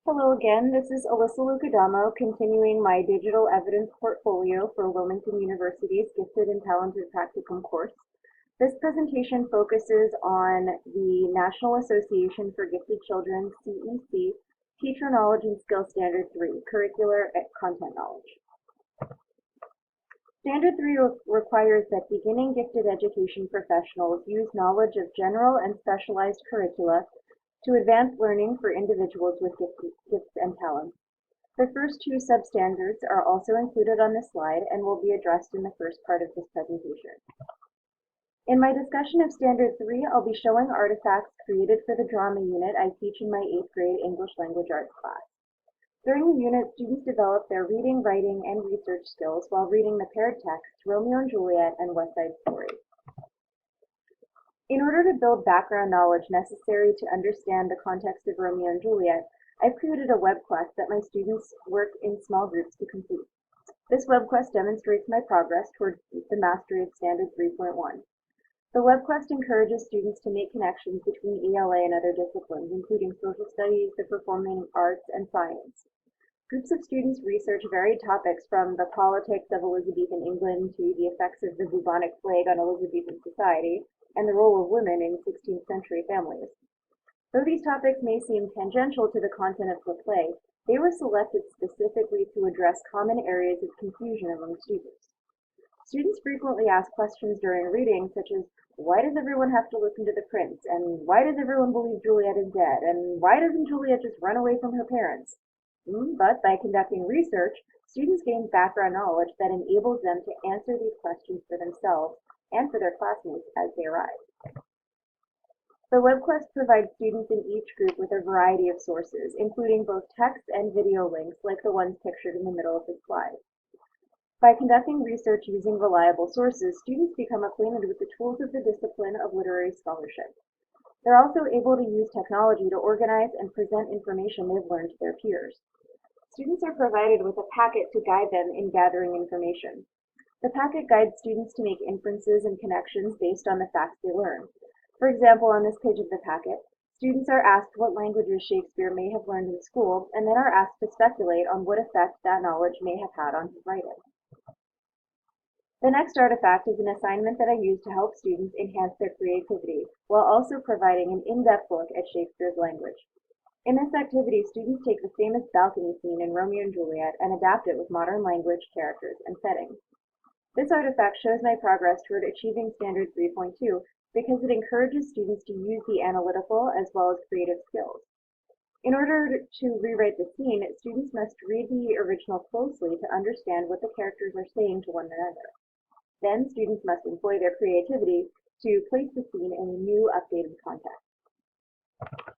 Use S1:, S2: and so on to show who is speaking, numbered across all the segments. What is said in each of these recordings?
S1: Hello again, this is Alyssa Lucadamo continuing my digital evidence portfolio for Wilmington University's Gifted and Talented Practicum course. This presentation focuses on the National Association for Gifted Children, CEC, Teacher Knowledge and Skill Standard 3, Curricular and Content Knowledge. Standard 3 requires that beginning gifted education professionals use knowledge of general and specialized curricula to advance learning for individuals with gifts and talents. The first two substandards are also included on this slide and will be addressed in the first part of this presentation. In my discussion of Standard 3, I'll be showing artifacts created for the drama unit I teach in my 8th grade English Language Arts class. During the unit, students develop their reading, writing, and research skills while reading the paired texts Romeo and Juliet and West Side Story. In order to build background knowledge necessary to understand the context of Romeo and Juliet, I've created a web quest that my students work in small groups to complete. This web quest demonstrates my progress toward the mastery of Standard 3.1. The web quest encourages students to make connections between ELA and other disciplines, including social studies, the performing arts, and science. Groups of students research varied topics from the politics of Elizabethan England to the effects of the bubonic plague on Elizabethan society, and the role of women in 16th century families. Though these topics may seem tangential to the content of the play, they were selected specifically to address common areas of confusion among students. Students frequently ask questions during reading, such as, why does everyone have to listen to the prince? And why does everyone believe Juliet is dead? And why doesn't Juliet just run away from her parents? But by conducting research, students gain background knowledge that enables them to answer these questions for themselves and for their classmates as they arise. The web quest provides students in each group with a variety of sources, including both text and video links like the ones pictured in the middle of this slide. By conducting research using reliable sources, students become acquainted with the tools of the discipline of literary scholarship. They're also able to use technology to organize and present information they've learned to their peers. Students are provided with a packet to guide them in gathering information. The packet guides students to make inferences and connections based on the facts they learn. For example, on this page of the packet, students are asked what languages Shakespeare may have learned in school, and then are asked to speculate on what effect that knowledge may have had on his writing. The next artifact is an assignment that I use to help students enhance their creativity, while also providing an in-depth look at Shakespeare's language. In this activity, students take the famous balcony scene in Romeo and Juliet and adapt it with modern language, characters, and settings. This artifact shows my progress toward achieving Standard 3.2 because it encourages students to use the analytical as well as creative skills. In order to rewrite the scene, students must read the original closely to understand what the characters are saying to one another. Then students must employ their creativity to place the scene in a new, updated context.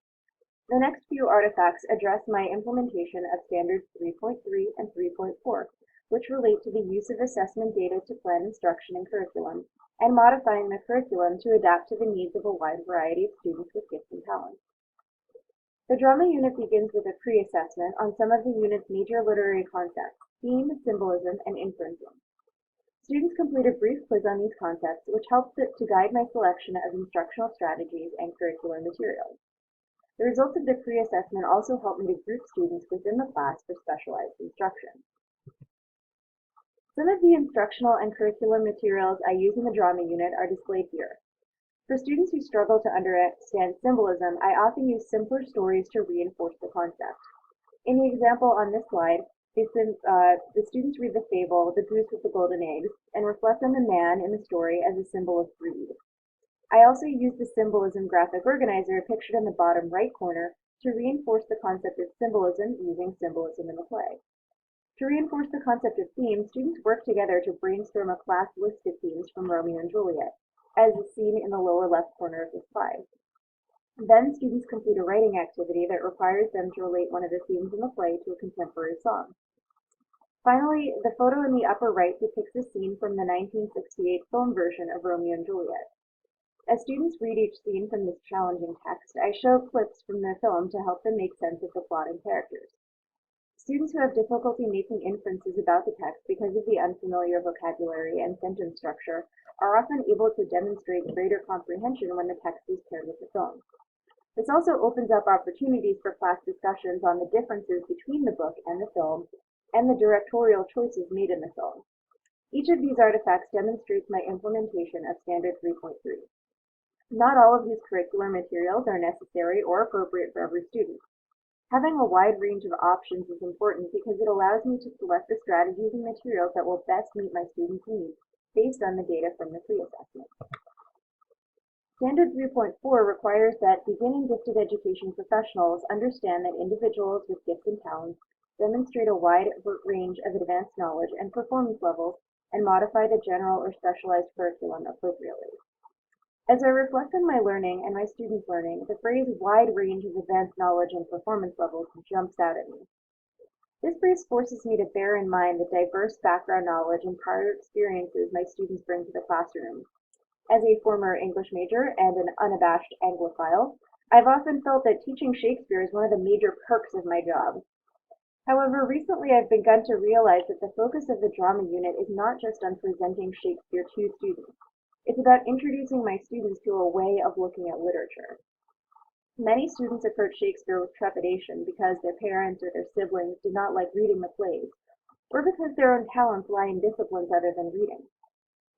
S1: The next few artifacts address my implementation of Standards 3.3 and 3.4, which relate to the use of assessment data to plan instruction and curriculum, and modifying the curriculum to adapt to the needs of a wide variety of students with gifts and talents. The drama unit begins with a pre-assessment on some of the unit's major literary concepts, theme, symbolism, and inferencing. Students complete a brief quiz on these concepts, which helps to guide my selection of instructional strategies and curricular materials. The results of the pre-assessment also help me to group students within the class for specialized instruction. Some of the instructional and curricular materials I use in the drama unit are displayed here. For students who struggle to understand symbolism, I often use simpler stories to reinforce the concept. In the example on this slide, the students read the fable, The Goose with the Golden Eggs, and reflect on the man in the story as a symbol of greed. I also use the symbolism graphic organizer pictured in the bottom right corner to reinforce the concept of symbolism using symbolism in the play. To reinforce the concept of theme, students work together to brainstorm a class list of themes from Romeo and Juliet, as is seen in the lower left corner of the slide. Then students complete a writing activity that requires them to relate one of the themes in the play to a contemporary song. Finally, the photo in the upper right depicts a scene from the 1968 film version of Romeo and Juliet. As students read each scene from this challenging text, I show clips from the film to help them make sense of the plot and characters. Students who have difficulty making inferences about the text because of the unfamiliar vocabulary and sentence structure are often able to demonstrate greater comprehension when the text is paired with the film. This also opens up opportunities for class discussions on the differences between the book and the film, and the directorial choices made in the film. Each of these artifacts demonstrates my implementation of Standard 3.3. Not all of these curricular materials are necessary or appropriate for every student. Having a wide range of options is important because it allows me to select the strategies and materials that will best meet my students' needs based on the data from the pre-assessment. Standard 3.4 requires that beginning gifted education professionals understand that individuals with gifts and talents demonstrate a wide range of advanced knowledge and performance levels and modify the general or specialized curriculum appropriately. As I reflect on my learning and my students' learning, the phrase wide range of advanced knowledge and performance levels jumps out at me. This phrase forces me to bear in mind the diverse background knowledge and prior experiences my students bring to the classroom. As a former English major and an unabashed Anglophile, I've often felt that teaching Shakespeare is one of the major perks of my job. However, recently I've begun to realize that the focus of the drama unit is not just on presenting Shakespeare to students. It's about introducing my students to a way of looking at literature. Many students approach Shakespeare with trepidation because their parents or their siblings did not like reading the plays, or because their own talents lie in disciplines other than reading.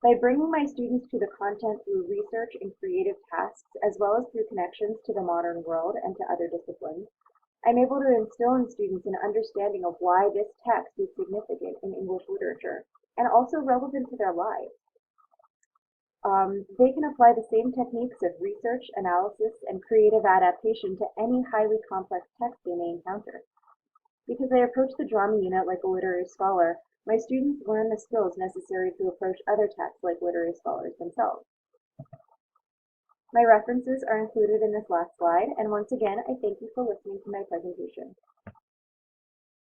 S1: By bringing my students to the content through research and creative tasks, as well as through connections to the modern world and to other disciplines, I'm able to instill in students an understanding of why this text is significant in English literature, and also relevant to their lives. They can apply the same techniques of research, analysis, and creative adaptation to any highly complex text they may encounter. Because I approach the drama unit like a literary scholar, my students learn the skills necessary to approach other texts like literary scholars themselves. My references are included in this last slide, and once again, I thank you for listening to my presentation.